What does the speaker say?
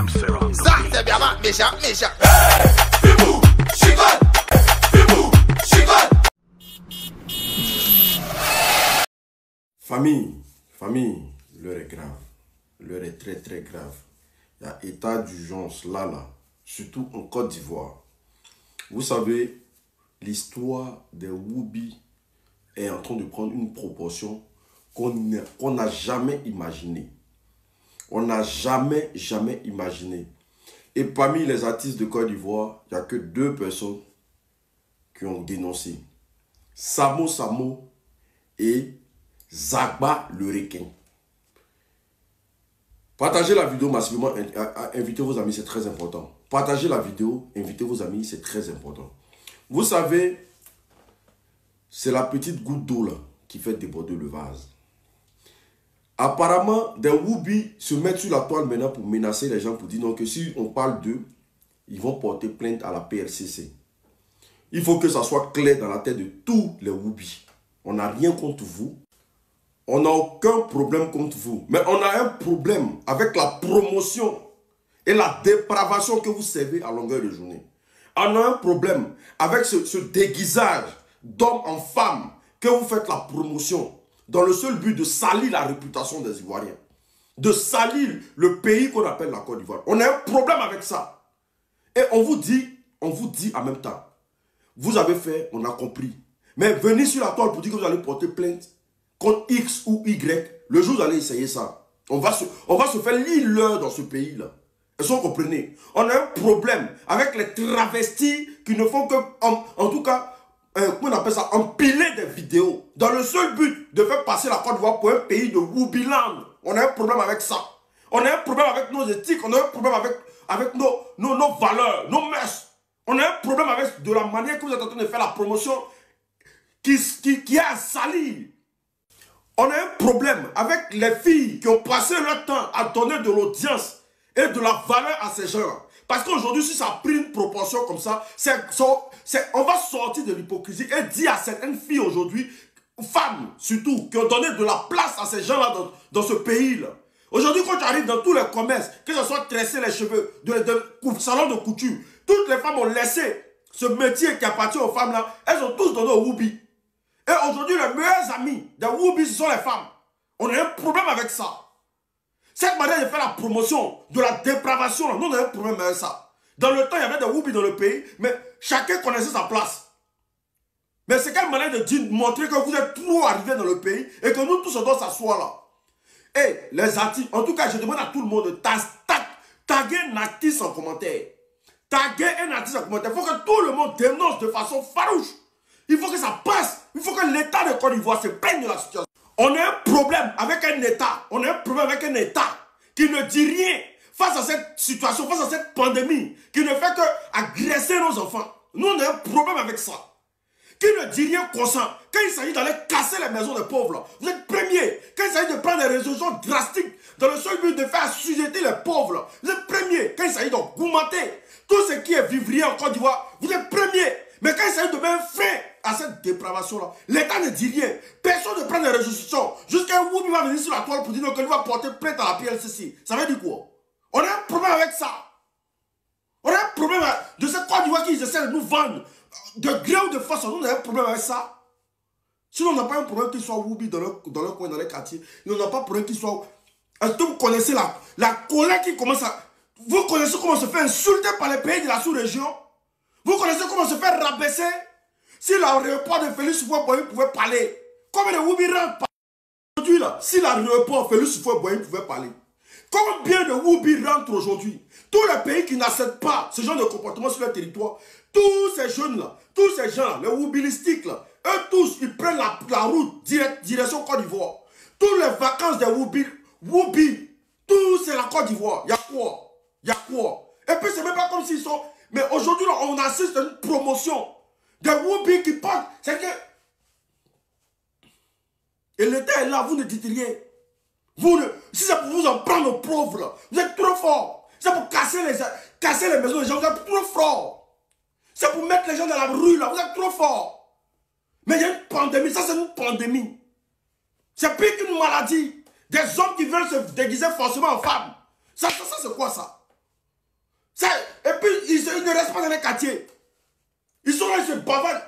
Ça, c'est bien méchant, méchant. Bibou, chicote. Bibou, chicote. Famille, l'heure est grave. L'heure est très très grave. Il y a état d'urgence là, surtout en Côte d'Ivoire. Vous savez, l'histoire des Woubi est en train de prendre une proportion qu'on n'a jamais imaginée. On n'a jamais imaginé. Et parmi les artistes de Côte d'Ivoire, il n'y a que 2 personnes qui ont dénoncé. Samo et Zagba le requin. Partagez la vidéo massivement, invitez vos amis, c'est très important. Partagez la vidéo, invitez vos amis, c'est très important. Vous savez, c'est la petite goutte d'eau là qui fait déborder le vase. Apparemment, des Woubi se mettent sur la toile maintenant pour menacer les gens, pour dire non, que si on parle d'eux, ils vont porter plainte à la PLCC. Il faut que ça soit clair dans la tête de tous les Woubi. On n'a rien contre vous. On n'a aucun problème contre vous. Mais on a un problème avec la promotion et la dépravation que vous servez à longueur de journée. On a un problème avec ce déguisage d'homme en femme que vous faites la promotion dans le seul but de salir la réputation des Ivoiriens. De salir le pays qu'on appelle la Côte d'Ivoire. On a un problème avec ça. Et on vous dit en même temps, vous avez fait, on a compris. Mais venez sur la toile pour dire que vous allez porter plainte contre X ou Y, le jour où vous allez essayer ça, on va se faire l'heure dans ce pays-là. Est-ce que vous comprenez? On a un problème avec les travestis qui ne font que, en tout cas, comment on appelle ça, empiler des vidéos, dans le seul but de faire passer la Côte d'Ivoire pour un pays de Woubiland. On a un problème avec ça. On a un problème avec nos éthiques, on a un problème avec nos valeurs, nos mœurs. On a un problème avec de la manière que vous êtes en train de faire la promotion qui est à salir. On a un problème avec les filles qui ont passé leur temps à donner de l'audience et de la valeur à ces gens-là. Parce qu'aujourd'hui, si ça a pris une proportion comme ça, on va sortir de l'hypocrisie et dire à certaines filles aujourd'hui, femmes surtout, qui ont donné de la place à ces gens-là dans ce pays-là. Aujourd'hui, quand tu arrives dans tous les commerces, que ce soit tresser les cheveux, salon de couture, toutes les femmes ont laissé ce métier qui appartient aux femmes-là, elles ont tous donné au Woubi. Et aujourd'hui, les meilleurs amis des Woubi, ce sont les femmes. On a un problème avec ça. Cette manière de faire la promotion de la dépravation, nous on a un problème avec ça. Dans le temps, il y avait des Woubi dans le pays, mais chacun connaissait sa place. Mais c'est quelle manière de montrer que vous êtes trop arrivés dans le pays et que nous tous on doit s'asseoir là. Et les artistes, en tout cas, je demande à tout le monde de taguer un artiste en commentaire. Taguer un artiste en commentaire. Il faut que tout le monde dénonce de façon farouche. Il faut que ça passe. Il faut que l'État de Côte d'Ivoire se plaigne de la situation. On a un problème avec un État. On a un problème avec un État qui ne dit rien face à cette situation, face à cette pandémie, qui ne fait que agresser nos enfants. Nous, on a un problème avec ça. Qui ne dit rien consent. Quand il s'agit d'aller casser les maisons des pauvres, là, vous êtes premiers. Quand il s'agit de prendre des résolutions drastiques dans le seul but de faire assujetter les pauvres, là, vous êtes premiers. Quand il s'agit d'augmenter tout ce qui est vivrier en Côte d'Ivoire, vous êtes premiers. Mais quand il s'agit de mettre fin à cette dépravation-là, l'État ne dit rien. Personne ne prend des résolutions. Jusqu'à Woubi va venir sur la toile pour dire qu'il va porter plainte à la PLCC. Ça veut dire quoi? On a un problème avec ça. On a un problème de cette Côte d'Ivoire qui essaie de nous vendre de gré ou de force. Nous, on a un problème avec ça. Sinon, on n'a pas un problème qu'il soit Woubi dans le coin, dans les quartiers. On n'a pas un problème qu'il soit... Est-ce que vous connaissez la colère qui commence à... Vous connaissez comment on se fait insulter par les pays de la sous-région? Vous connaissez comment on se fait rabaisser? Si l'aéroport de Félix Houphouët-Boigny pouvait parler, combien de Woubi rentrent aujourd'hui là? Si l'aéroport Félix Houphouët-Boigny pouvait parler, combien de Woubi rentrent aujourd'hui? Tous les pays qui n'acceptent pas ce genre de comportement sur leur territoire, tous ces jeunes là, tous ces gens là, les Woubilistiques là, eux tous, ils prennent la route direction Côte d'Ivoire. Toutes les vacances des Woubi, tout c'est la Côte d'Ivoire. Il y a quoi? Il y a quoi? Et puis c'est même pas comme s'ils sont... Mais aujourd'hui, on assiste à une promotion des Woubi qui partent. C'est que... Et l'État est là, vous ne dites rien. Si c'est pour vous en prendre aux pauvres, là, vous êtes trop fort. C'est pour casser les maisons des gens, vous êtes trop fort. C'est pour mettre les gens dans la rue, là, vous êtes trop fort. Mais il y a une pandémie, ça c'est une pandémie. C'est pire qu'une maladie. Des hommes qui veulent se déguiser forcément en femme. Ça c'est quoi ça? Et puis, ils ne restent pas dans les quartiers. Ils sont là, ils se bavardent.